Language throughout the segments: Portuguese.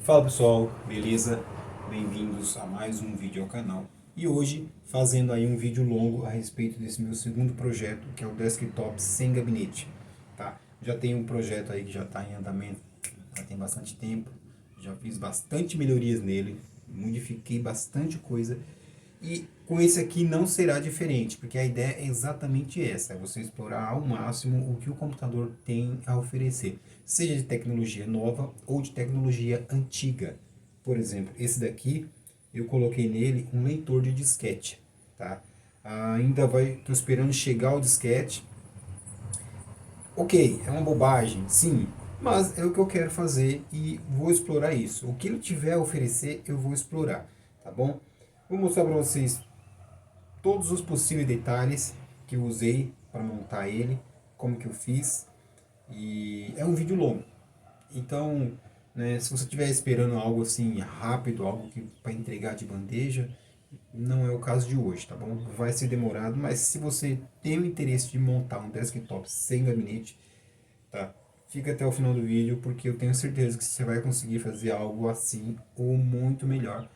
Fala pessoal, beleza? Bem-vindos a mais um vídeo ao canal. E hoje fazendo aí um vídeo longo a respeito desse meu segundo projeto, que é o desktop sem gabinete, tá? Já tenho um projeto aí que já está em andamento, já tem bastante tempo, já fiz bastante melhorias nele, modifiquei bastante coisa e com esse aqui não será diferente, porque a ideia é exatamente essa, é você explorar ao máximo o que o computador tem a oferecer, seja de tecnologia nova ou de tecnologia antiga. Por exemplo, esse daqui, eu coloquei nele um leitor de disquete, tá? Ainda estou esperando chegar o disquete. Ok, é uma bobagem, sim, mas é o que eu quero fazer e vou explorar isso. O que ele tiver a oferecer, eu vou explorar, tá bom? Vou mostrar para vocês todos os possíveis detalhes que eu usei para montar ele, como que eu fiz. E é um vídeo longo. Então, né, se você estiver esperando algo assim rápido, algo que para entregar de bandeja, não é o caso de hoje, tá bom? Vai ser demorado, mas se você tem o interesse de montar um desktop sem gabinete, tá? Fica até o final do vídeo, porque eu tenho certeza que você vai conseguir fazer algo assim ou muito melhor,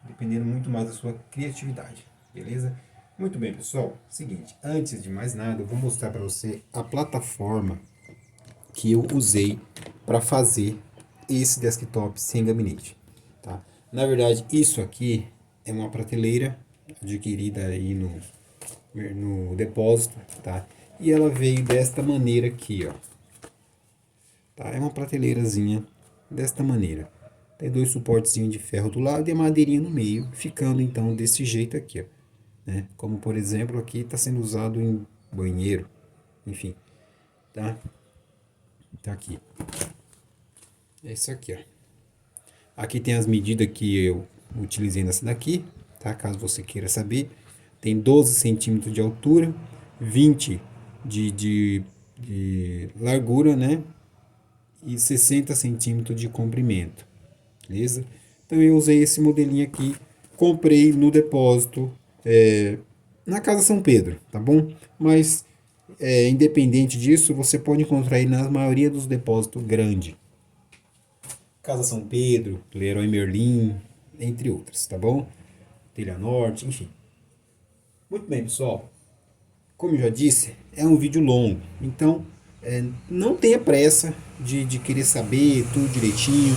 dependendo muito mais da sua criatividade, beleza? Muito bem, pessoal. Seguinte, antes de mais nada, eu vou mostrar para você a plataforma que eu usei para fazer esse desktop sem gabinete, tá? Na verdade, isso aqui é uma prateleira adquirida aí no depósito, tá? E ela veio desta maneira aqui, ó. Tá? É uma prateleirazinha desta maneira. Tem dois suportezinhos de ferro do lado e a madeirinha no meio, ficando então desse jeito aqui, ó, né? Como por exemplo aqui está sendo usado em banheiro, enfim, tá? Tá aqui. É isso aqui, ó. Aqui tem as medidas que eu utilizei nessa daqui, tá? Caso você queira saber. Tem 12 centímetros de altura, 20 de largura, né? E 60 centímetros de comprimento, beleza? Então eu usei esse modelinho aqui, comprei no depósito, na Casa São Pedro, tá bom? Mas independente disso, você pode encontrar aí na maioria dos depósitos grandes. Casa São Pedro, Leroy Merlin, entre outras, tá bom? Telha Norte, enfim. Muito bem, pessoal. Como eu já disse, é um vídeo longo, então não tenha pressa de querer saber tudo direitinho,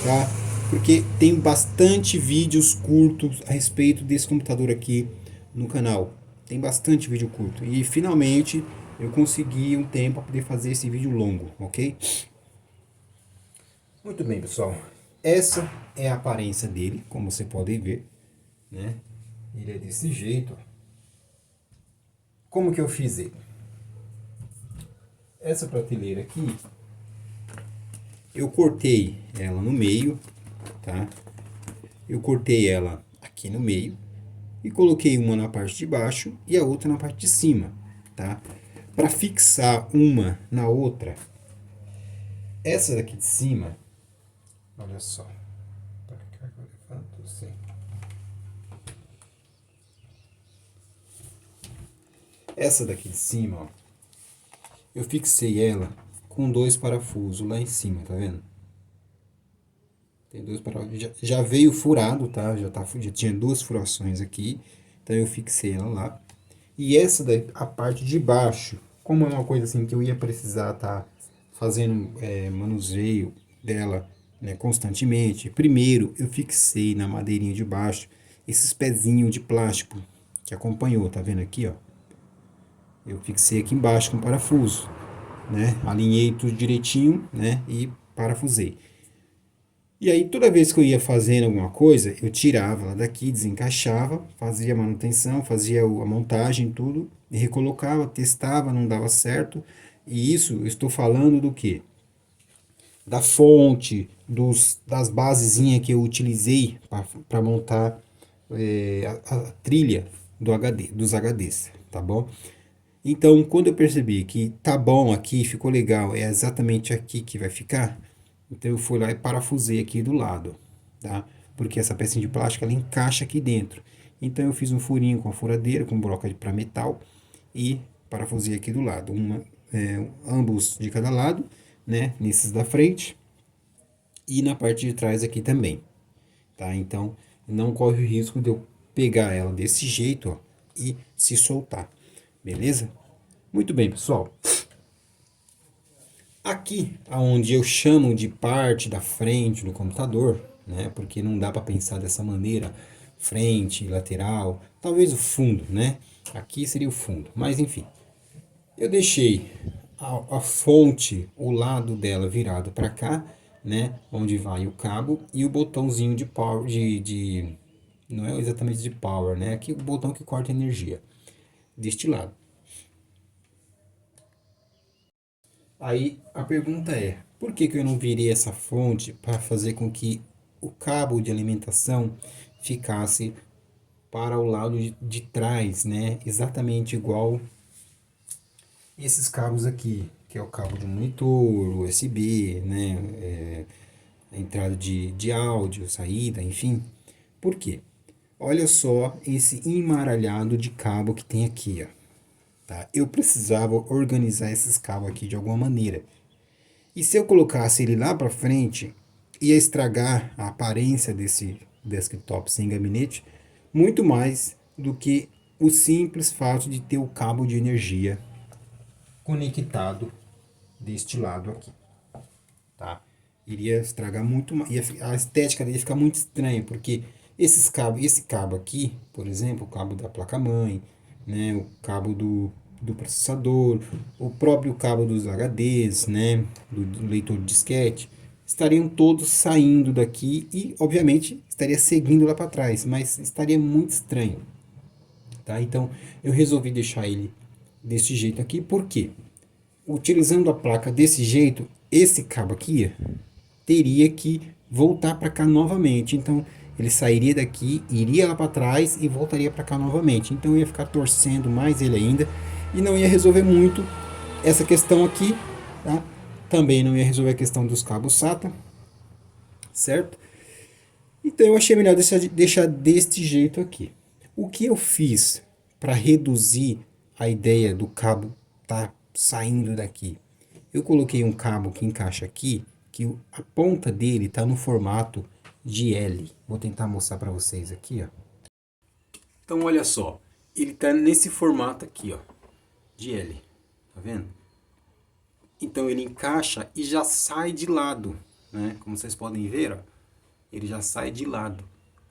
tá? Porque tem bastante vídeos curtos a respeito desse computador aqui no canal. Tem bastante vídeo curto. E finalmente eu consegui um tempo para poder fazer esse vídeo longo, ok? Muito bem, pessoal. Essa é a aparência dele, como você pode ver, né? Ele é desse jeito. Como que eu fiz ele? Essa prateleira aqui, eu cortei ela no meio, tá? Eu cortei ela aqui no meio e coloquei uma na parte de baixo e a outra na parte de cima, tá? Para fixar uma na outra, essa daqui de cima, olha só, para cá que eu levanto, sim. Essa daqui de cima, ó, eu fixei ela com dois parafusos lá em cima, tá vendo? Tem dois parafusos, já veio furado, tá? Já tinha duas furações aqui, então eu fixei ela lá. E essa daí, a parte de baixo, como é uma coisa assim que eu ia precisar estar fazendo manuseio dela, né, constantemente, primeiro eu fixei na madeirinha de baixo esses pezinhos de plástico que acompanhou, tá vendo aqui, ó? Eu fixei aqui embaixo com parafuso, né? Alinhei tudo direitinho, né? E parafusei. E aí toda vez que eu ia fazendo alguma coisa, eu tirava ela daqui, desencaixava, fazia a manutenção, fazia a montagem, tudo, e recolocava, testava, não dava certo. E isso eu estou falando do quê? Da fonte, das basezinhas que eu utilizei para montar a trilha dos HDs, tá bom? Então, quando eu percebi que tá bom aqui, ficou legal, é exatamente aqui que vai ficar, então eu fui lá e parafusei aqui do lado, tá? Porque essa pecinha de plástico ela encaixa aqui dentro. Então eu fiz um furinho com a furadeira, com broca para metal e parafusei aqui do lado, ambos de cada lado, né? Nesses da frente e na parte de trás aqui também, tá? Então, não corre o risco de eu pegar ela desse jeito, ó, e se soltar, beleza? Muito bem, pessoal. Aqui, aonde eu chamo de parte da frente do computador, né? Porque não dá para pensar dessa maneira, frente, lateral, talvez o fundo, né? Aqui seria o fundo, mas enfim. Eu deixei a fonte, o lado dela virado para cá, né? Onde vai o cabo e o botãozinho de power, não é exatamente de power, né? Aqui o botão que corta energia deste lado. Aí a pergunta é, por que eu não virei essa fonte para fazer com que o cabo de alimentação ficasse para o lado de trás, né? Exatamente igual esses cabos aqui, que é o cabo de monitor, USB, né? A entrada de áudio, saída, enfim. Por quê? Olha só esse embaralhado de cabo que tem aqui, ó. Tá? Eu precisava organizar esses cabos aqui de alguma maneira. E se eu colocasse ele lá para frente, ia estragar a aparência desse desktop sem gabinete muito mais do que o simples fato de ter o cabo de energia conectado deste lado aqui, tá? Iria estragar muito mais, a estética dele ia ficar muito estranha, porque esse cabo aqui, por exemplo, o cabo da placa-mãe, né, o cabo do processador, o próprio cabo dos HDs, né, do leitor de disquete, estariam todos saindo daqui e, obviamente, estaria seguindo lá para trás, mas estaria muito estranho, tá? Então, eu resolvi deixar ele desse jeito aqui, por quê? Utilizando a placa desse jeito, esse cabo aqui teria que voltar para cá novamente. Então, ele sairia daqui, iria lá para trás e voltaria para cá novamente. Então, eu ia ficar torcendo mais ele ainda e não ia resolver muito essa questão aqui, tá? Também não ia resolver a questão dos cabos SATA, certo? Então, eu achei melhor deixar deste jeito aqui. O que eu fiz para reduzir a ideia do cabo tá saindo daqui? Eu coloquei um cabo que encaixa aqui, que a ponta dele está no formato de L. Vou tentar mostrar para vocês aqui, ó. Então, olha só, ele está nesse formato aqui, ó, de L, tá vendo? Então ele encaixa e já sai de lado, né? Como vocês podem ver, ó, ele já sai de lado,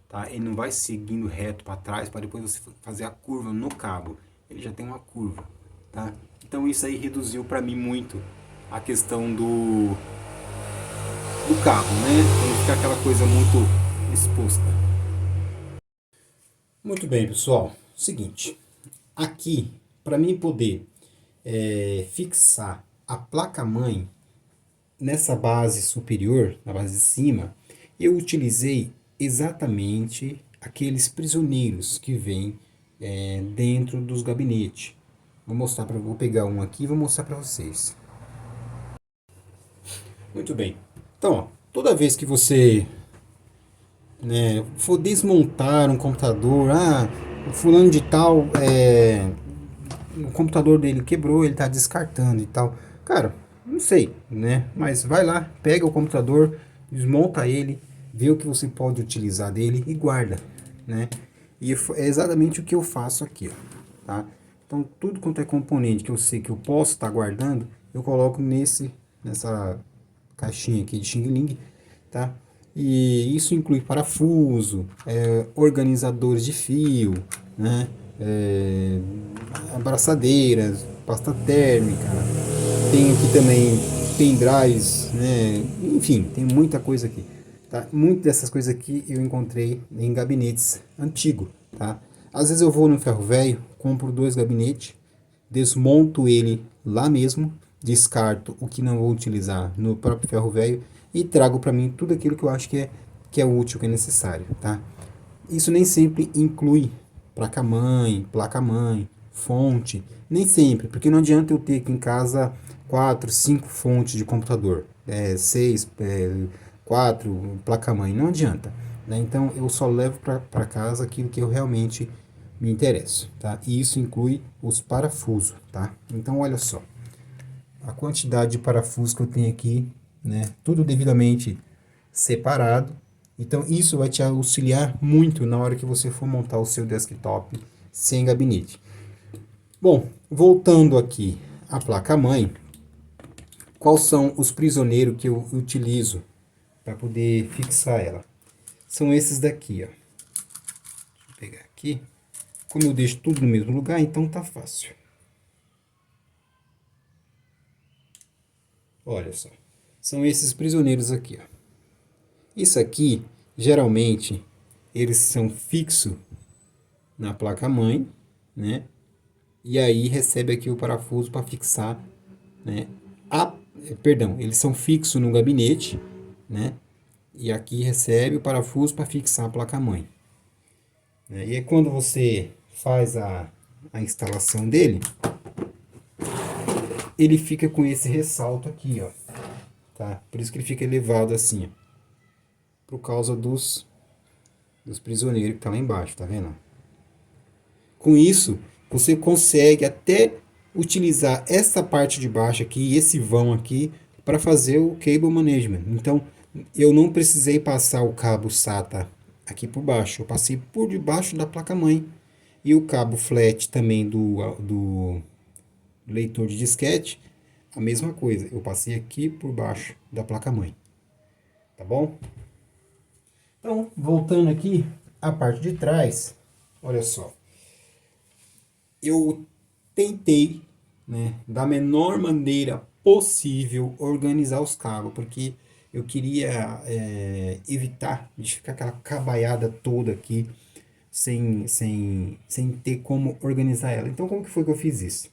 tá? Ele não vai seguindo reto para trás para depois você fazer a curva no cabo. Ele já tem uma curva, tá? Então isso aí reduziu para mim muito a questão do cabo, né? Para não ficar aquela coisa muito exposta. Muito bem, pessoal. Seguinte, aqui para mim poder fixar a placa-mãe nessa base superior, na base de cima, eu utilizei exatamente aqueles prisioneiros que vêm dentro dos gabinetes. Vou pegar um aqui e vou mostrar para vocês. Muito bem. Então, ó, toda vez que você for desmontar um computador, o fulano de tal, o computador dele quebrou, ele está descartando e tal. Cara, não sei, né? Mas vai lá, pega o computador, desmonta ele, vê o que você pode utilizar dele e guarda, né? E é exatamente o que eu faço aqui, ó, tá? Então, tudo quanto é componente que eu sei que eu posso estar guardando, eu coloco nessa caixinha aqui de Xing Ling, tá? E isso inclui parafuso, organizadores de fio, né? Abraçadeiras, pasta térmica, tem aqui também pendrives, né? Enfim, tem muita coisa aqui. Tá? Muitas dessas coisas aqui eu encontrei em gabinetes antigos, tá? Às vezes eu vou no ferro velho, compro 2 gabinetes, desmonto ele lá mesmo, descarto o que não vou utilizar no próprio ferro velho e trago para mim tudo aquilo que eu acho que é útil, que é necessário, tá? Isso nem sempre inclui placa-mãe, fonte, nem sempre, porque não adianta eu ter aqui em casa 4, 5 fontes de computador, 6, 4 placa-mãe, não adianta, né? Então eu só levo para casa aquilo que eu realmente me interesso, tá? E isso inclui os parafusos, tá? Então olha só, a quantidade de parafusos que eu tenho aqui, né? Tudo devidamente separado. Então isso vai te auxiliar muito na hora que você for montar o seu desktop sem gabinete. Bom, voltando aqui à placa-mãe, quais são os prisioneiros que eu utilizo para poder fixar ela? São esses daqui, ó. Deixa eu pegar aqui. Como eu deixo tudo no mesmo lugar, então tá fácil. Olha só. São esses prisioneiros aqui, ó. Isso aqui, geralmente, eles são fixos na placa-mãe, né? E aí recebe aqui o parafuso para fixar, né? Perdão, eles são fixos no gabinete, né? E aqui recebe o parafuso para fixar a placa-mãe. E aí quando você faz a instalação dele, ele fica com esse ressalto aqui, ó. Tá? Por isso que ele fica elevado assim, ó. Por causa dos prisioneiros que tá lá embaixo, tá vendo? Com isso, você consegue até utilizar essa parte de baixo aqui, esse vão aqui, para fazer o cable management. Então, eu não precisei passar o cabo SATA aqui por baixo, eu passei por debaixo da placa-mãe. E o cabo flat também do leitor de disquete, a mesma coisa, eu passei aqui por baixo da placa-mãe. Tá bom? Então, voltando aqui à parte de trás, olha só. Eu tentei, né, da menor maneira possível organizar os cabos, porque eu queria evitar de ficar aquela cabaiada toda aqui sem ter como organizar ela. Então, como que foi que eu fiz isso?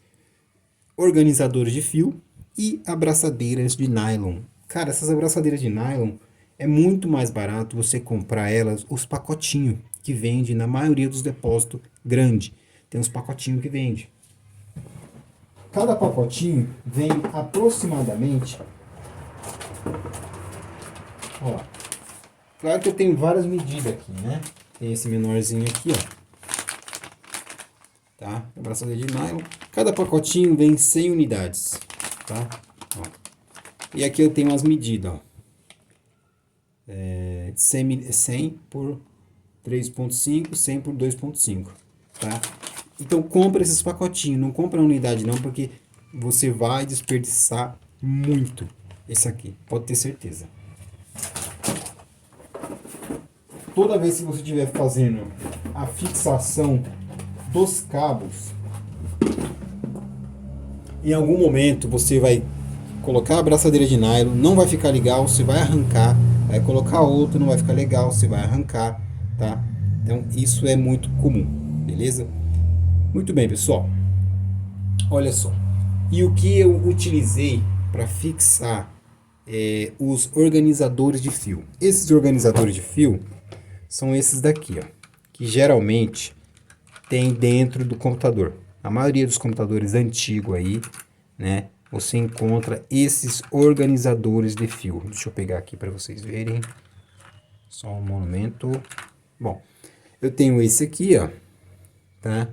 Organizadores de fio e abraçadeiras de nylon. Cara, essas abraçadeiras de nylon é muito mais barato você comprar elas, os pacotinhos que vende na maioria dos depósitos grande. Tem uns pacotinhos que vende. Cada pacotinho vem aproximadamente, ó, claro que eu tenho várias medidas aqui, né? Tem esse menorzinho aqui, ó. Tá? Abraçadeira de nylon. Cada pacotinho vem 100 unidades, tá? Ó. E aqui eu tenho as medidas, ó. 100 por 3.5, 100 por 2.5, tá? Então compra esses pacotinhos, não compra a unidade não, porque você vai desperdiçar muito esse aqui, pode ter certeza. Toda vez que você estiver fazendo a fixação dos cabos, em algum momento você vai colocar a abraçadeira de nylon, não vai ficar legal, você vai arrancar, vai colocar outro, não vai ficar legal, você vai arrancar, tá? Então isso é muito comum, beleza? Muito bem, pessoal. Olha só. E o que eu utilizei para fixar os organizadores de fio? Esses organizadores de fio são esses daqui, ó, que geralmente tem dentro do computador. A maioria dos computadores antigos aí, né, você encontra esses organizadores de fio. Deixa eu pegar aqui para vocês verem. Só um momento. Bom, eu tenho esse aqui, ó, tá?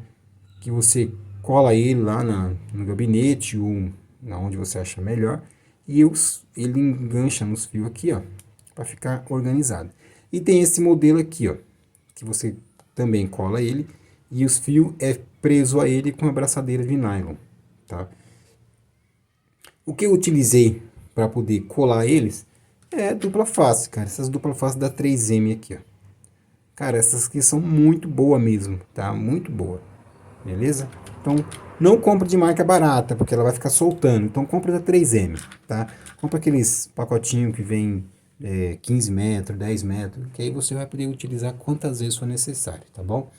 Que você cola ele lá no gabinete ou na onde você acha melhor, e ele engancha nos fios aqui, ó, para ficar organizado. E tem esse modelo aqui, ó, que você também cola ele e os fios é preso a ele com a abraçadeira de nylon, tá? O que eu utilizei para poder colar eles é dupla face, cara. Essas dupla face da 3M aqui, ó. Cara, essas aqui são muito boa mesmo, tá? Muito boa. Beleza? Então, não compra de marca barata, porque ela vai ficar soltando. Então, compra da 3M, tá? Compra aqueles pacotinhos que vem 15 metros, 10 metros, que aí você vai poder utilizar quantas vezes for necessário, tá bom?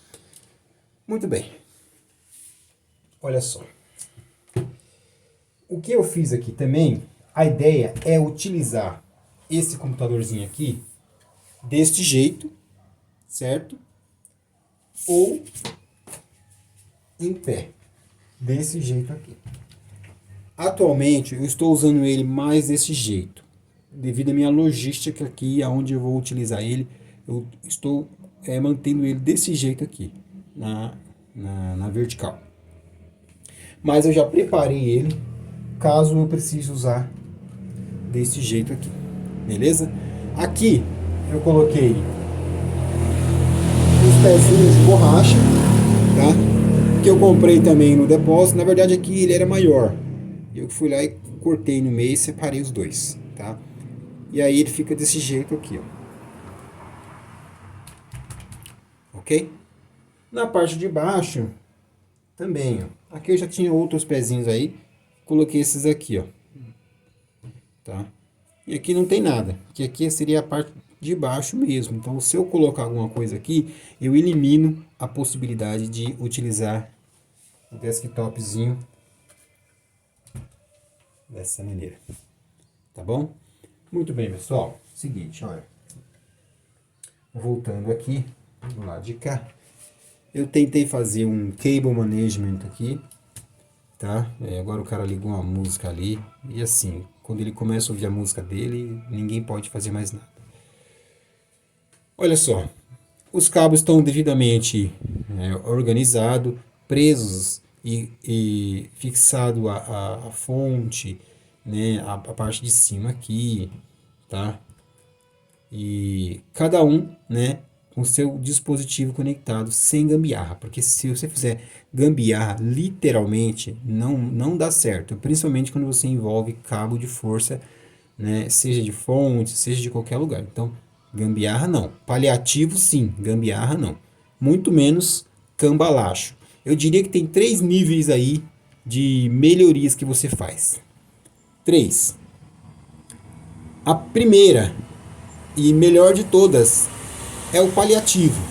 Muito bem. Olha só. O que eu fiz aqui também, a ideia é utilizar esse computadorzinho aqui deste jeito, certo? Ou em pé, desse jeito aqui. Atualmente eu estou usando ele mais desse jeito, devido à minha logística aqui, aonde eu vou utilizar ele, eu estou mantendo ele desse jeito aqui, na vertical. Mas eu já preparei ele, caso eu precise usar desse jeito aqui, beleza? Aqui eu coloquei os pezinhos de borracha, tá? Que eu comprei também no depósito. Na verdade aqui ele era maior. Eu fui lá e cortei no meio e separei os dois, tá? E aí ele fica desse jeito aqui, ó. Ok? Na parte de baixo também, ó. Aqui eu já tinha outros pezinhos aí. Coloquei esses aqui, ó. Tá? E aqui não tem nada, que aqui seria a parte de baixo mesmo. Então, se eu colocar alguma coisa aqui, eu elimino a possibilidade de utilizar o desktopzinho dessa maneira. Tá bom? Muito bem, pessoal. Seguinte, olha. Voltando aqui, do lado de cá. Eu tentei fazer um cable management aqui, tá? Agora o cara ligou uma música ali. E assim, quando ele começa a ouvir a música dele, ninguém pode fazer mais nada. Olha só, os cabos estão devidamente organizados, presos e fixado a fonte, né, a parte de cima aqui, tá? E cada um, né, com seu dispositivo conectado, sem gambiarra, porque se você fizer gambiarra, literalmente, não dá certo, principalmente quando você envolve cabo de força, né, seja de fonte, seja de qualquer lugar. Então, gambiarra não. Paliativo sim, gambiarra não. Muito menos cambalacho. Eu diria que tem três níveis aí de melhorias que você faz. Três. A primeira e melhor de todas é o paliativo.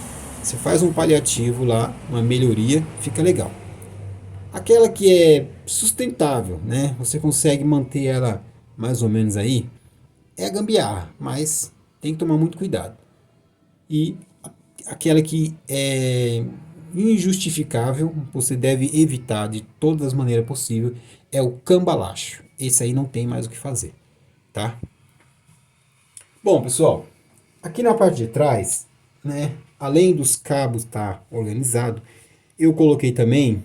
Você faz um paliativo lá, uma melhoria, fica legal. Aquela que é sustentável, né? Você consegue manter ela mais ou menos aí, é a gambiarra, mas tem que tomar muito cuidado. E aquela que é injustificável, você deve evitar de todas as maneiras possíveis, é o cambalacho. Esse aí não tem mais o que fazer, tá? Bom, pessoal, aqui na parte de trás, né, além dos cabos estar organizado, eu coloquei também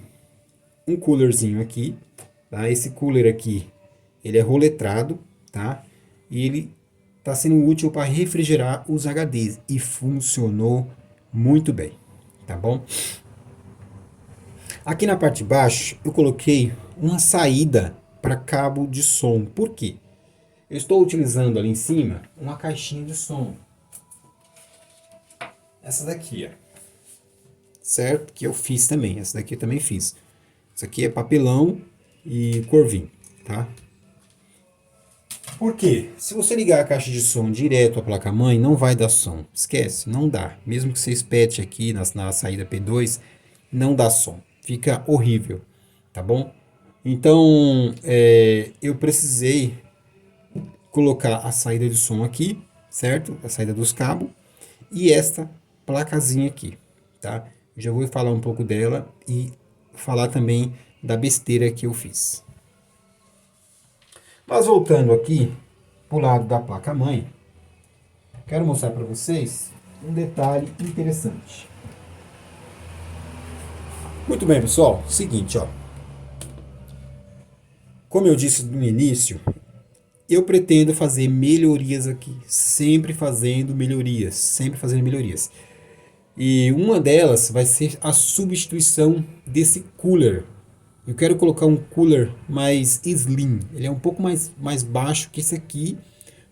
um coolerzinho aqui, tá? Esse cooler aqui, ele é roletrado, tá? E ele está sendo útil para refrigerar os HDs e funcionou muito bem, tá bom? Aqui na parte de baixo eu coloquei uma saída para cabo de som. Por quê? Eu estou utilizando ali em cima uma caixinha de som. Essa daqui, ó. Certo? Que eu fiz também. Essa daqui eu também fiz. Isso aqui é papelão e corvinho, tá? Por quê? Se você ligar a caixa de som direto à placa-mãe, não vai dar som. Esquece, não dá. Mesmo que você espete aqui na saída P2, não dá som. Fica horrível, tá bom? Então, eu precisei colocar a saída de som aqui, certo? A saída dos cabos. E esta placazinha aqui, tá? Eu já vou falar um pouco dela e falar também da besteira que eu fiz. Mas voltando aqui para o lado da placa-mãe, quero mostrar para vocês um detalhe interessante. Muito bem, pessoal. Seguinte, ó. Como eu disse no início, eu pretendo fazer melhorias aqui. Sempre fazendo melhorias. Sempre fazendo melhorias. E uma delas vai ser a substituição desse cooler. Eu quero colocar um cooler mais slim. Ele é um pouco mais baixo que esse aqui,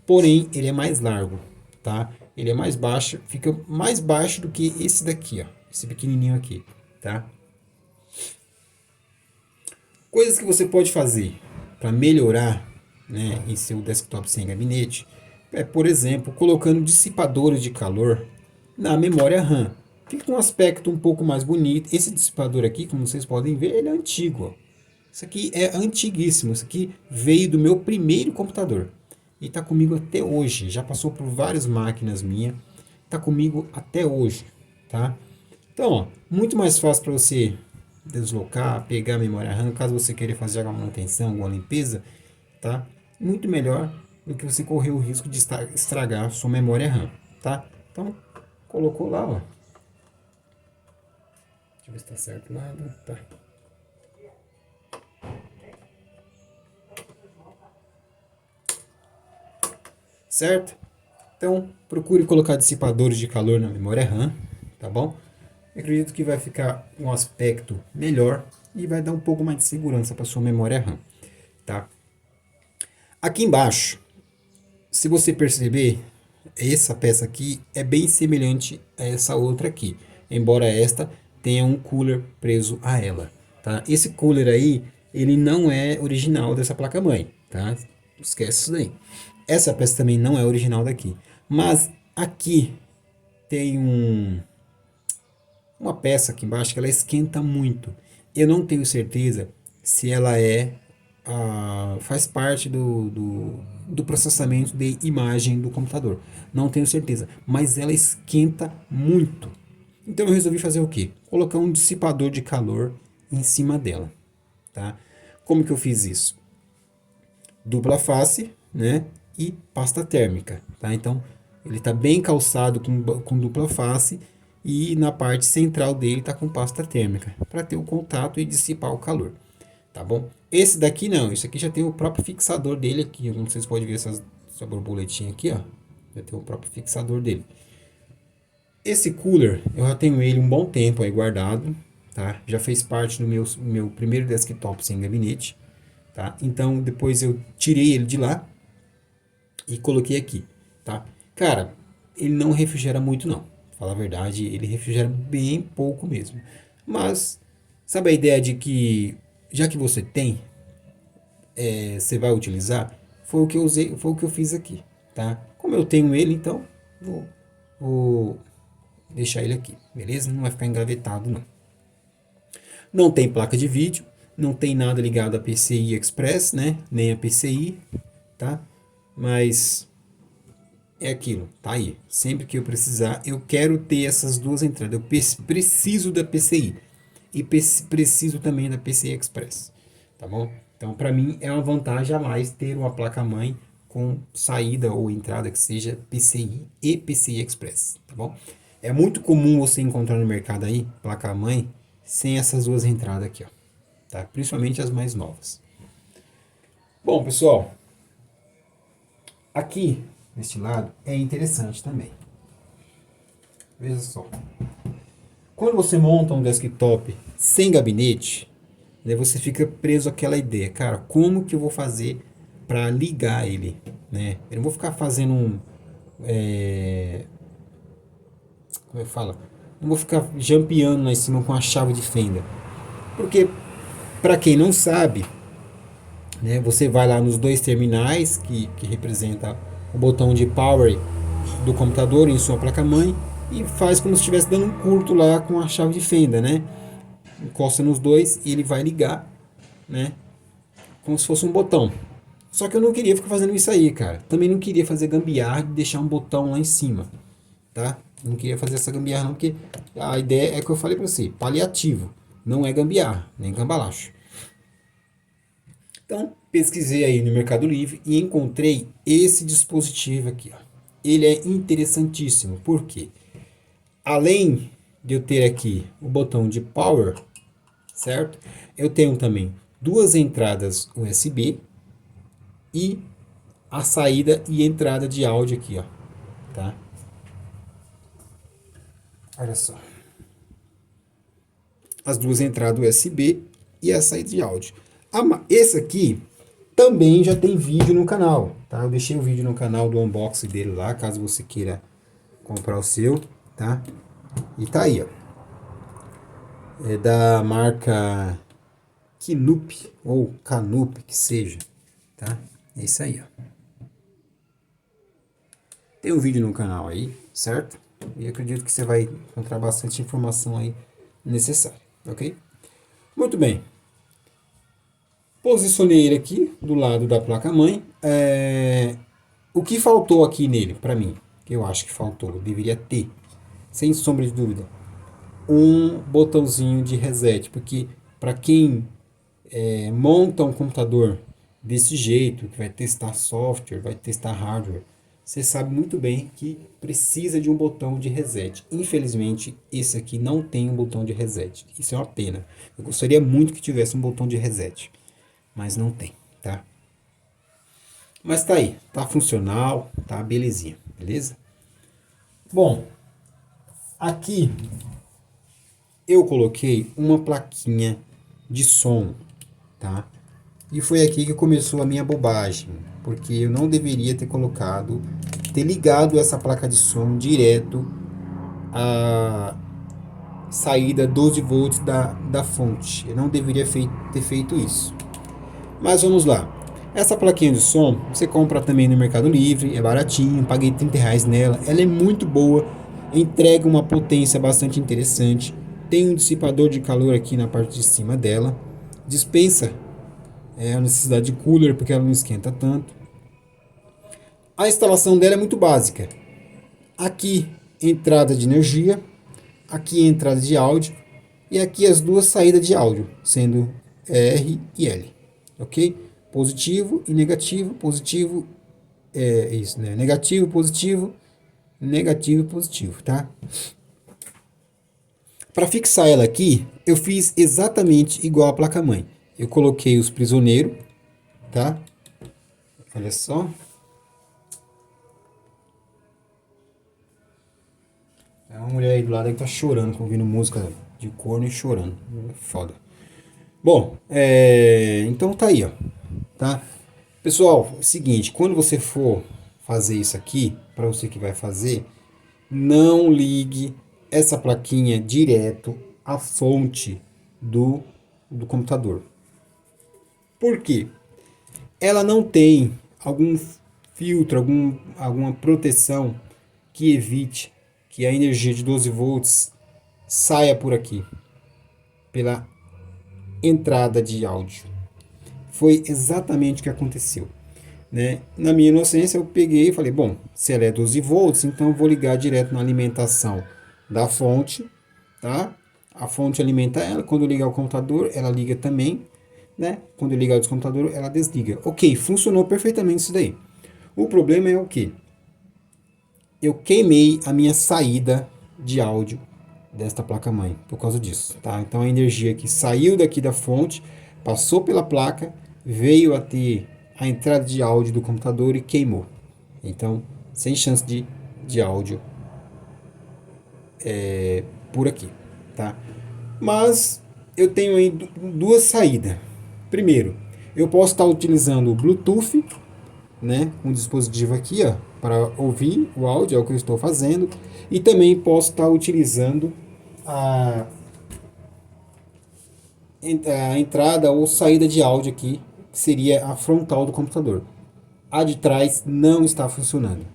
porém ele é mais largo, tá? Ele é mais baixo, fica mais baixo do que esse daqui, ó, esse pequenininho aqui, tá? Coisas que você pode fazer para melhorar, né, em seu desktop sem gabinete, por exemplo, colocando dissipadores de calor na memória RAM. Fica com um aspecto um pouco mais bonito. Esse dissipador aqui, como vocês podem ver, ele é antigo, ó. Isso aqui é antiguíssimo. Isso aqui veio do meu primeiro computador. E está comigo até hoje. Já passou por várias máquinas minhas. Está comigo até hoje. Tá? Então, ó, muito mais fácil para você deslocar, pegar a memória RAM, caso você queira fazer alguma manutenção, alguma limpeza. Tá? Muito melhor do que você correr o risco de estragar sua memória RAM. Tá? Então, colocou lá, ó. Deixa eu ver se está certo nada. Tá. Certo? Então, procure colocar dissipadores de calor na memória RAM, tá bom? Eu acredito que vai ficar um aspecto melhor e vai dar um pouco mais de segurança para sua memória RAM, tá? Aqui embaixo, se você perceber, essa peça aqui é bem semelhante a essa outra aqui, embora esta tenha um cooler preso a ela, tá? Esse cooler aí, ele não é original dessa placa-mãe, tá? Esquece isso daí. Essa peça também não é original daqui, mas aqui tem uma peça aqui embaixo que ela esquenta muito. Eu não tenho certeza se ela faz parte do processamento de imagem do computador. Não tenho certeza, mas ela esquenta muito. Então eu resolvi fazer o quê? Colocar um dissipador de calor em cima dela, tá? Como que eu fiz isso? Dupla face, né? E pasta térmica, tá? Então ele está bem calçado com dupla face e na parte central dele está com pasta térmica para ter o contato e dissipar o calor, tá bom? Esse daqui não, esse aqui já tem o próprio fixador dele aqui. Não sei se pode ver essa borboletinha aqui, ó. Já tem o próprio fixador dele. Esse cooler, eu já tenho ele um bom tempo aí guardado, tá? Já fez parte do meu primeiro desktop sem gabinete, tá? Então depois eu tirei ele de lá e coloquei aqui, tá? Cara, ele não refrigera muito não. Pra falar a verdade, ele refrigera bem pouco mesmo. Mas sabe a ideia de que já que você tem, você vai utilizar, foi o que eu usei, foi o que eu fiz aqui, tá? Como eu tenho ele, então vou deixar ele aqui, beleza? Não vai ficar engavetado não. Não tem placa de vídeo, não tem nada ligado a PCI Express, né? Nem a PCI, tá? Mas é aquilo, tá aí. Sempre que eu precisar, eu quero ter essas duas entradas. Eu preciso da PCI e preciso também da PCI Express, tá bom? Então, para mim, é uma vantagem a mais ter uma placa-mãe com saída ou entrada que seja PCI e PCI Express, tá bom? É muito comum você encontrar no mercado aí placa-mãe sem essas duas entradas aqui, ó, tá? Principalmente as mais novas. Bom, pessoal, aqui neste lado é interessante também. Veja só. Quando você monta um desktop sem gabinete, né, você fica preso àquela ideia, cara, como que eu vou fazer para ligar ele, né? Eu não vou ficar fazendo como eu falo, não vou ficar jampeando lá em cima com a chave de fenda, porque para quem não sabe, né, você vai lá nos dois terminais que representa o botão de power do computador em sua placa-mãe e faz como se estivesse dando um curto lá com a chave de fenda, né? Encosta nos dois e ele vai ligar, né? Como se fosse um botão. Só que eu não queria ficar fazendo isso aí, cara. Também não queria fazer gambiarra de deixar um botão lá em cima, tá? Não queria fazer essa gambiarra não, porque a ideia é que eu falei pra você, paliativo. Não é gambiarra, nem cambalacho. Então, pesquisei aí no Mercado Livre e encontrei esse dispositivo aqui, ó. Ele é interessantíssimo, porque além de eu ter aqui o botão de power, certo? Eu tenho também duas entradas USB e a saída e entrada de áudio aqui, ó, tá? Olha só. As duas entradas USB e a saída de áudio. Esse aqui também já tem vídeo no canal, tá? Eu deixei o vídeo no canal do unboxing dele lá, caso você queira comprar o seu, tá? E tá aí, ó. É da marca Kinup ou Canup, que seja, tá? É isso aí, ó. Tem um vídeo no canal aí, certo? E acredito que você vai encontrar bastante informação aí necessária, ok? Muito bem. Posicionei ele aqui do lado da placa-mãe. O que faltou aqui nele, para mim, que eu acho que faltou, deveria ter, sem sombra de dúvida, um botãozinho de reset, porque para quem monta um computador desse jeito, que vai testar software, vai testar hardware, você sabe muito bem que precisa de um botão de reset. Infelizmente, esse aqui não tem um botão de reset. Isso é uma pena. Eu gostaria muito que tivesse um botão de reset, mas não tem, tá? Mas tá aí, tá funcional, tá belezinha, beleza? Bom, aqui eu coloquei uma plaquinha de som, tá? E foi aqui que começou a minha bobagem, porque eu não deveria ter colocado, ter ligado essa placa de som direto à saída 12 volts da fonte. Eu não deveria ter feito isso. Mas vamos lá. Essa plaquinha de som você compra também no Mercado Livre, é baratinho, paguei R$ 30 nela. Ela é muito boa, entrega uma potência bastante interessante. Tem um dissipador de calor aqui na parte de cima dela. Dispensa a necessidade de cooler porque ela não esquenta tanto. A instalação dela é muito básica. Aqui entrada de energia, aqui entrada de áudio e aqui as duas saídas de áudio, sendo R e L, ok? Positivo e negativo, positivo é isso, né? Negativo, positivo, negativo e positivo, tá? Para fixar ela aqui, eu fiz exatamente igual a placa-mãe. Eu coloquei os prisioneiros, tá? Olha só. É uma mulher aí do lado que tá chorando, ouvindo música de corno e chorando. Foda. Bom, então tá aí, ó. Tá? Pessoal, é o seguinte, quando você for fazer isso aqui, para você que vai fazer, não ligue essa plaquinha direto à fonte do computador. Por quê? Ela não tem algum filtro, alguma proteção que evite que a energia de 12 volts saia por aqui, pela entrada de áudio. Foi exatamente o que aconteceu. Né? Na minha inocência, eu peguei e falei, bom, se ela é 12 volts, então eu vou ligar direto na alimentação da fonte, tá? A fonte alimenta ela, quando eu ligar o computador, ela liga também, né? Quando eu ligar o descomputador, ela desliga. Ok, funcionou perfeitamente isso daí. O problema é o que? Eu queimei a minha saída de áudio desta placa-mãe por causa disso, tá? Então a energia que saiu daqui da fonte, passou pela placa, veio a ter a entrada de áudio do computador e queimou. Então, sem chance de áudio por aqui, tá? Mas eu tenho aí duas saídas. Primeiro, eu posso estar utilizando o Bluetooth, né, um dispositivo aqui, ó, para ouvir o áudio, é o que eu estou fazendo, e também posso estar utilizando a, a entrada ou saída de áudio aqui, que seria a frontal do computador. A de trás não está funcionando.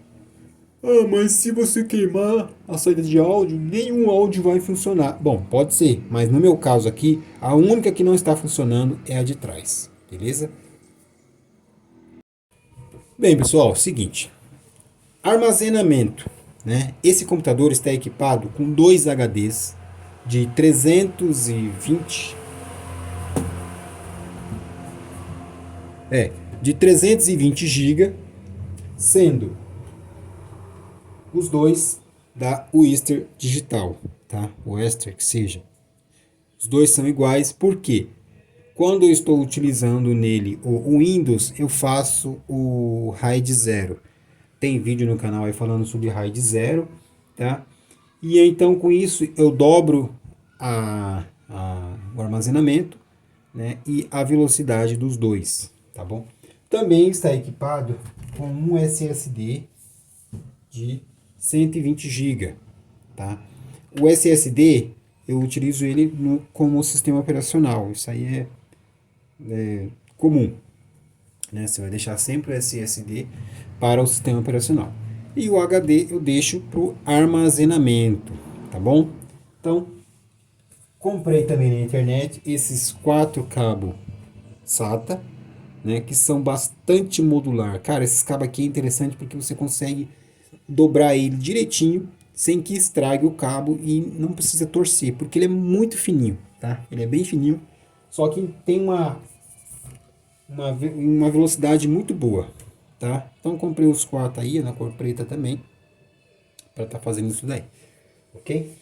Ah, mas se você queimar a saída de áudio, nenhum áudio vai funcionar. Bom, pode ser, mas no meu caso aqui, a única que não está funcionando é a de trás, beleza? Bem, pessoal, seguinte. Armazenamento, né? Esse computador está equipado com dois HDs de 320 de 320 GB, sendo os dois da Western Digital, tá? Western que seja. Os dois são iguais, porque quando eu estou utilizando nele o Windows, eu faço o RAID 0. Tem vídeo no canal aí falando sobre RAID 0, tá? E então com isso eu dobro o armazenamento, né? E a velocidade dos dois, tá bom? Também está equipado com um SSD de 120 GB, tá? O SSD eu utilizo ele como sistema operacional, isso aí é comum, né? Você vai deixar sempre o SSD para o sistema operacional. E o HD eu deixo para o armazenamento, tá bom? Então, comprei também na internet esses 4 cabos SATA, né, que são bastante modular. Cara, esses cabos aqui é interessante porque você consegue dobrar ele direitinho, sem que estrague o cabo e não precisa torcer, porque ele é muito fininho, tá? Ele é bem fininho, só que tem uma velocidade muito boa, tá? Então comprei os 4 aí, na cor preta também, para estar fazendo isso daí, ok?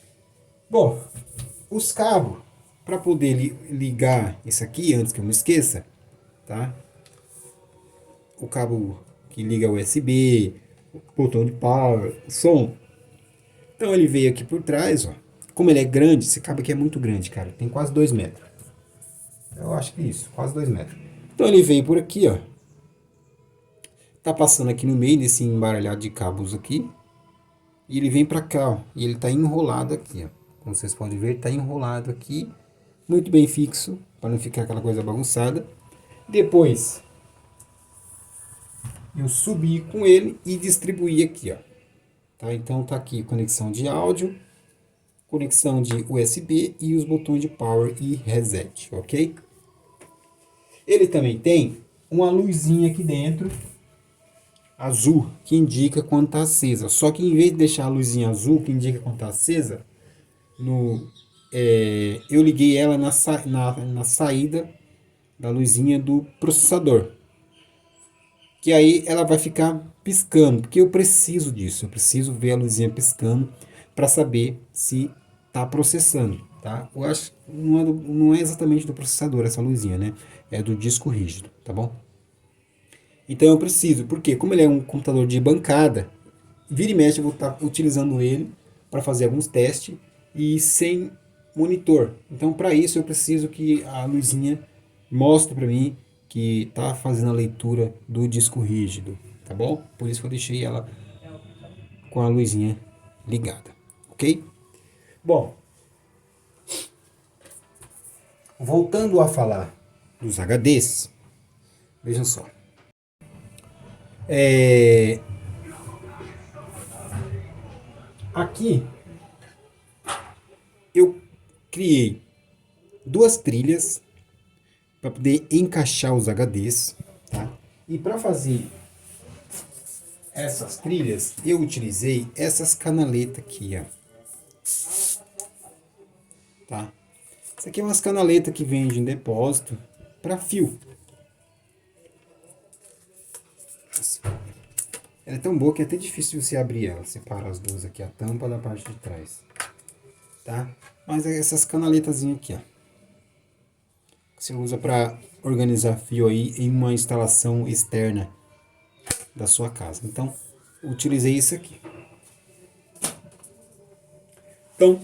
Bom, os cabos, para poder ligar isso aqui, antes que eu me esqueça, tá? O cabo que liga USB, botão de power, som. Então ele veio aqui por trás, ó. Como ele é grande, esse cabo aqui é muito grande, cara. Tem quase 2 metros. Eu acho que isso, quase 2 metros. Então ele veio por aqui, ó. Tá passando aqui no meio desse embaralhado de cabos aqui. E ele vem pra cá, ó. E ele tá enrolado aqui, ó. Como vocês podem ver, tá enrolado aqui. Muito bem fixo, para não ficar aquela coisa bagunçada. Depois, eu subi com ele e distribuí aqui, ó. Tá? Então tá aqui conexão de áudio, conexão de USB e os botões de power e reset, ok? Ele também tem uma luzinha aqui dentro, azul, que indica quando está acesa. Só que em vez de deixar a luzinha azul, que indica quando está acesa, eu liguei ela na saída da luzinha do processador. Que aí ela vai ficar piscando, porque eu preciso disso. Eu preciso ver a luzinha piscando para saber se está processando, tá? Eu acho que não é exatamente do processador essa luzinha, né? É do disco rígido, tá bom? Então eu preciso, porque como ele é um computador de bancada, vira e mexe eu vou estar utilizando ele para fazer alguns testes e sem monitor. Então para isso eu preciso que a luzinha mostre para mim que está fazendo a leitura do disco rígido, tá bom? Por isso que eu deixei ela com a luzinha ligada, ok? Bom, voltando a falar dos HDs, vejam só. Aqui eu criei 2 trilhas para poder encaixar os HDs, tá? E para fazer essas trilhas, eu utilizei essas canaletas aqui, ó. Tá? Isso aqui é umas canaletas que vende em depósito para fio. Ela é tão boa que é até difícil você abrir ela, separar as duas aqui, a tampa da parte de trás. Tá? Mas é essas canaletazinhas aqui, ó. Você usa para organizar fio aí em uma instalação externa da sua casa. Então, utilizei isso aqui. Então,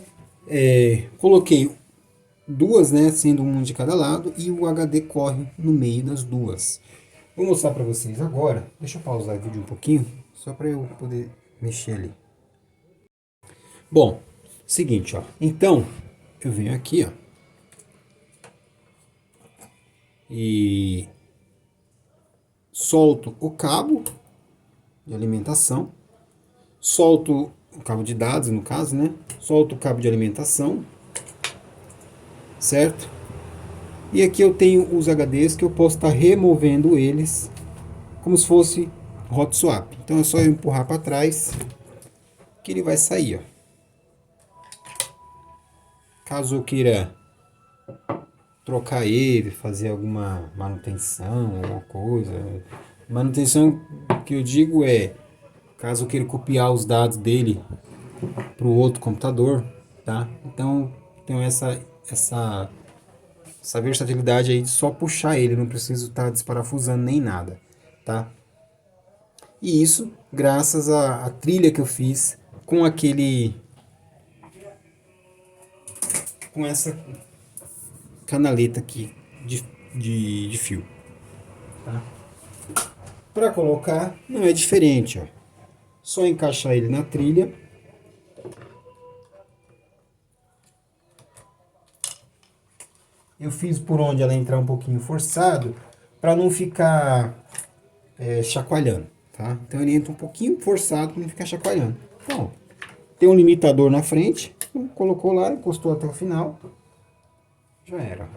coloquei 2, né, sendo uma de cada lado, e o HD corre no meio das 2. Vou mostrar para vocês agora. Deixa eu pausar o vídeo um pouquinho, só para eu poder mexer ali. Bom, seguinte, ó. Então, eu venho aqui, ó. E solto o cabo de alimentação. Solto o cabo de dados, no caso, né? Solto o cabo de alimentação. Certo? E aqui eu tenho os HDs que eu posso estar removendo eles como se fosse hot swap. Então é só eu empurrar para trás que ele vai sair, ó. Caso eu queira trocar ele, fazer alguma manutenção, alguma coisa. Manutenção que eu digo é caso eu queira copiar os dados dele para o outro computador, tá? Então tenho essa versatilidade aí de só puxar ele, não preciso estar desparafusando nem nada, tá? E isso graças à trilha que eu fiz com com essa canaleta aqui de fio, tá? Para colocar não é diferente, ó. Só encaixar ele na trilha. Eu fiz por onde ela entrar um pouquinho forçado, para não ficar chacoalhando, tá? Então ele entra um pouquinho forçado para não ficar chacoalhando. Então, tem um limitador na frente, colocou lá, encostou até o final, já era.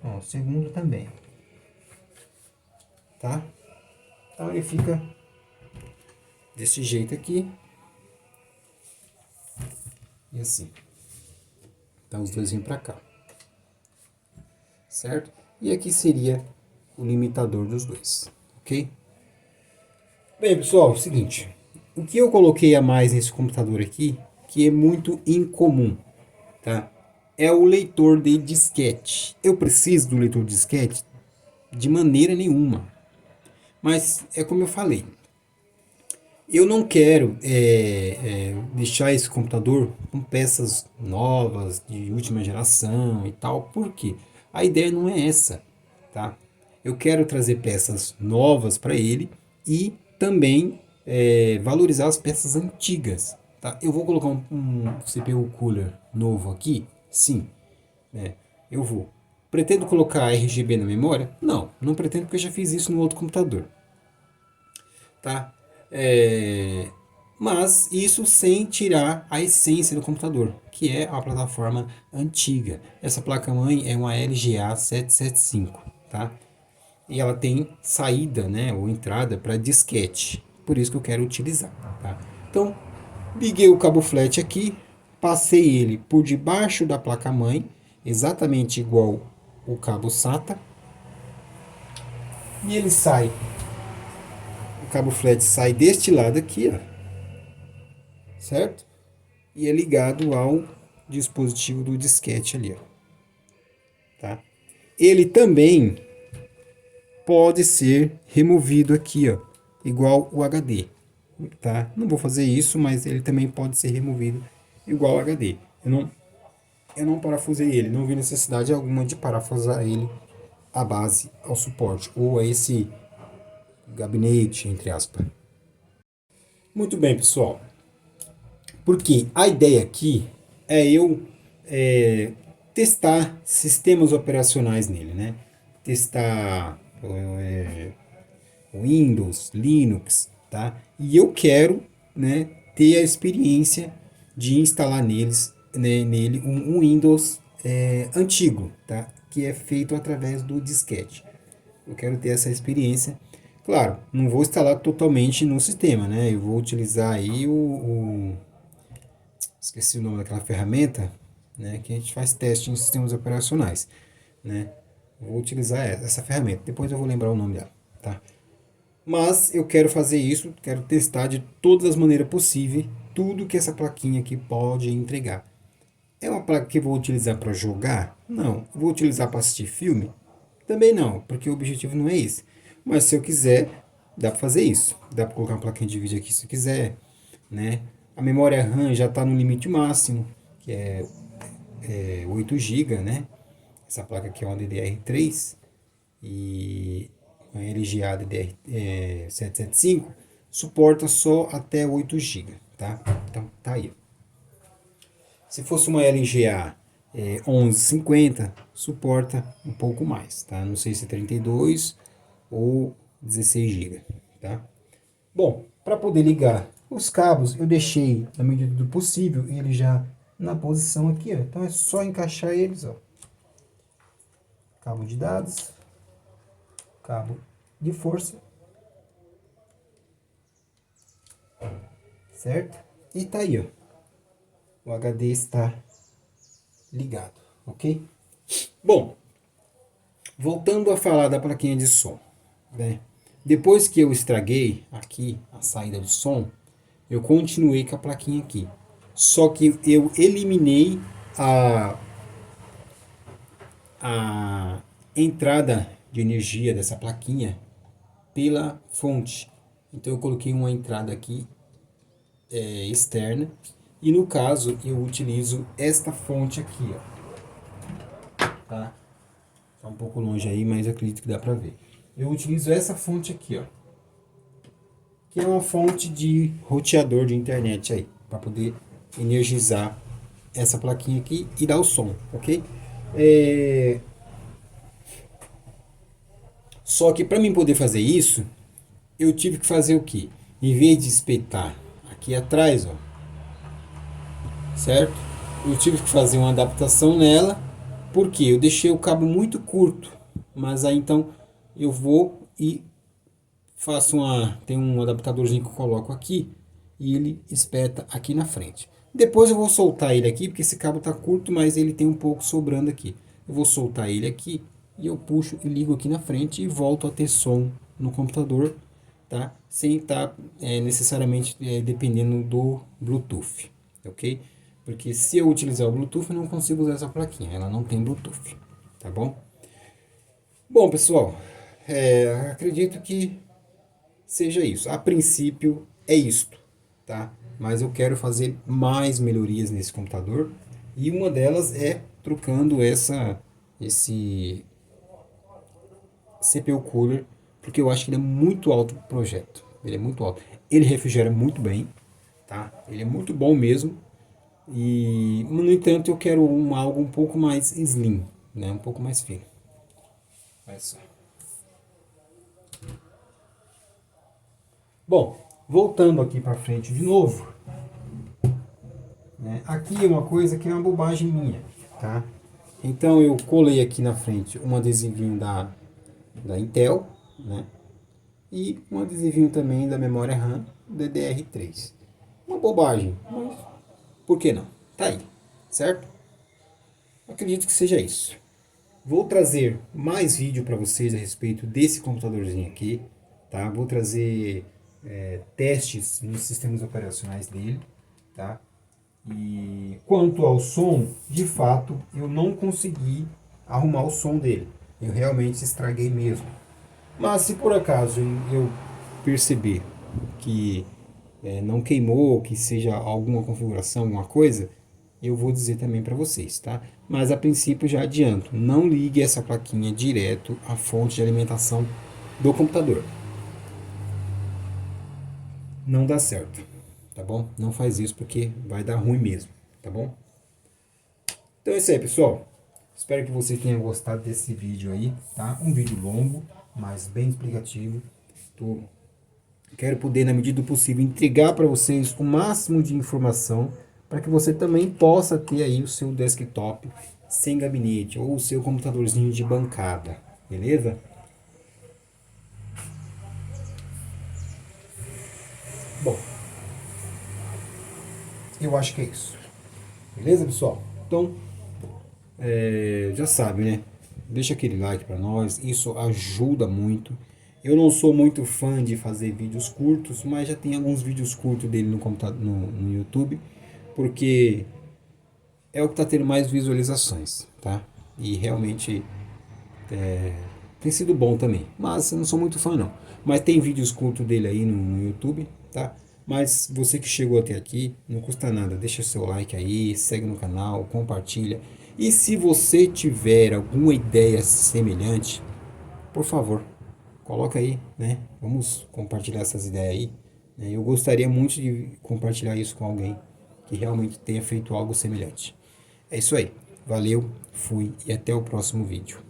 Ó, o segundo também, tá? Então ele fica desse jeito aqui e assim. Então os dois vêm para cá. Certo? E aqui seria o limitador dos dois, ok? Bem, pessoal, é o seguinte, o que eu coloquei a mais nesse computador aqui, que é muito incomum, tá? É o leitor de disquete. Eu preciso do leitor de disquete? De maneira nenhuma. Mas é como eu falei, Eu não quero deixar esse computador com peças novas, de última geração e tal, por quê? A ideia não é essa, tá? Eu quero trazer peças novas para ele e também valorizar as peças antigas, tá? Eu vou colocar um CPU cooler novo aqui? Sim, né? Eu vou. Pretendo colocar RGB na memória? Não, não pretendo porque eu já fiz isso no outro computador, tá? É, mas isso sem tirar a essência do computador, que é a plataforma antiga. Essa placa-mãe é uma LGA 775, tá? E ela tem saída, né, ou entrada para disquete. Por isso que eu quero utilizar, tá? Então, liguei o cabo flat aqui, passei ele por debaixo da placa-mãe, exatamente igual o cabo SATA, e ele sai. O cabo flat sai deste lado aqui, ó, certo? E é ligado ao dispositivo do disquete ali, ó, tá? Ele também pode ser removido aqui, ó, igual o HD, tá? Não vou fazer isso, mas ele também pode ser removido igual o HD. Eu não parafusei ele, não vi necessidade alguma de parafusar ele à base, ao suporte, ou a esse gabinete, entre aspas. Muito bem, pessoal. Porque a ideia aqui é eu é, testar sistemas operacionais nele, né? Testar Windows, Linux, tá? E eu quero, né, ter a experiência de instalar nele um Windows antigo, tá? Que é feito através do disquete. Eu quero ter essa experiência. Claro, não vou instalar totalmente no sistema, né? Eu vou utilizar aí esqueci o nome daquela ferramenta, né, que a gente faz teste em sistemas operacionais, né? Vou utilizar essa ferramenta, depois eu vou lembrar o nome dela, tá? Mas eu quero fazer isso, quero testar de todas as maneiras possíveis tudo que essa plaquinha aqui pode entregar. É uma placa que eu vou utilizar para jogar? Não. Vou utilizar para assistir filme? Também não, porque o objetivo não é esse. Mas se eu quiser, dá para fazer isso. Dá para colocar uma plaquinha de vídeo aqui se eu quiser, né? A memória RAM já está no limite máximo, que é 8 GB, né? Essa placa aqui é uma DDR3 e uma LGA DDR775 suporta só até 8 GB, tá? Então tá aí. Se fosse uma LGA 1150, suporta um pouco mais, tá? Não sei se é 32 ou 16 GB, tá? Bom, para poder ligar os cabos, eu deixei, na medida do possível, ele já na posição aqui, ó. Então é só encaixar eles, ó. Cabo de dados, cabo de força, certo? E tá aí, ó. O HD está ligado, ok? Bom, voltando a falar da plaquinha de som, né? Depois que eu estraguei aqui a saída de som, eu continuei com a plaquinha aqui. Só que eu eliminei a entrada de energia dessa plaquinha pela fonte. Então eu coloquei uma entrada aqui externa e no caso eu utilizo esta fonte aqui, ó, tá? Tá um pouco longe aí, mas acredito que dá pra ver. Eu utilizo essa fonte aqui, ó, que é uma fonte de roteador de internet aí, para poder energizar essa plaquinha aqui e dar o som, ok? Só que para mim poder fazer isso, eu tive que fazer o quê? Em vez de espetar aqui atrás, ó, certo? Eu tive que fazer uma adaptação nela, porque eu deixei o cabo muito curto, mas aí então eu vou e faço tem um adaptadorzinho que eu coloco aqui e ele espeta aqui na frente. Depois eu vou soltar ele aqui, porque esse cabo tá curto, mas ele tem um pouco sobrando aqui. Eu vou soltar ele aqui e eu puxo e ligo aqui na frente e volto a ter som no computador, tá? Sem estar necessariamente dependendo do Bluetooth, ok? Porque se eu utilizar o Bluetooth, eu não consigo usar essa plaquinha, ela não tem Bluetooth, tá bom? Bom, pessoal, acredito que seja isso. A princípio, é isto, tá? Mas eu quero fazer mais melhorias nesse computador e uma delas é trocando esse CPU cooler, porque eu acho que ele é muito alto pro projeto. Ele é muito alto. Ele refrigera muito bem, tá? Ele é muito bom mesmo. E no entanto eu quero algo um pouco mais slim, né? Um pouco mais fino. Olha só. Bom, voltando aqui para frente de novo, né? Aqui é uma coisa que é uma bobagem minha, tá? Então eu colei aqui na frente um adesivinho da Intel, né? E um adesivinho também da memória RAM DDR3. Uma bobagem, mas por que não? Tá aí, certo? Acredito que seja isso. Vou trazer mais vídeo para vocês a respeito desse computadorzinho aqui, tá? Vou trazer testes nos sistemas operacionais dele, tá? E quanto ao som, de fato, eu não consegui arrumar o som dele. Eu realmente estraguei mesmo. Mas se por acaso eu perceber que não queimou, que seja alguma configuração, alguma coisa, eu vou dizer também para vocês, tá? Mas a princípio já adianto, não ligue essa plaquinha direto à fonte de alimentação do computador. Não dá certo, tá bom? Não faz isso porque vai dar ruim mesmo, tá bom? Então é isso aí, pessoal. Espero que você tenha gostado desse vídeo aí, tá? Um vídeo longo, mas bem explicativo. Quero poder, na medida do possível, entregar para vocês o máximo de informação para que você também possa ter aí o seu desktop sem gabinete ou o seu computadorzinho de bancada, beleza? Bom, eu acho que é isso. Beleza, pessoal? Então, já sabe, né? Deixa aquele like para nós, isso ajuda muito. Eu não sou muito fã de fazer vídeos curtos, mas já tem alguns vídeos curtos dele no computador, no YouTube, porque é o que está tendo mais visualizações, tá? E realmente tem sido bom também, mas eu não sou muito fã não. Mas tem vídeos curtos dele aí no YouTube, tá? Mas você que chegou até aqui, não custa nada, deixa seu like aí, segue no canal, compartilha. E se você tiver alguma ideia semelhante, por favor, coloca aí, né? Vamos compartilhar essas ideias aí, né? Eu gostaria muito de compartilhar isso com alguém que realmente tenha feito algo semelhante. É isso aí. Valeu, fui e até o próximo vídeo.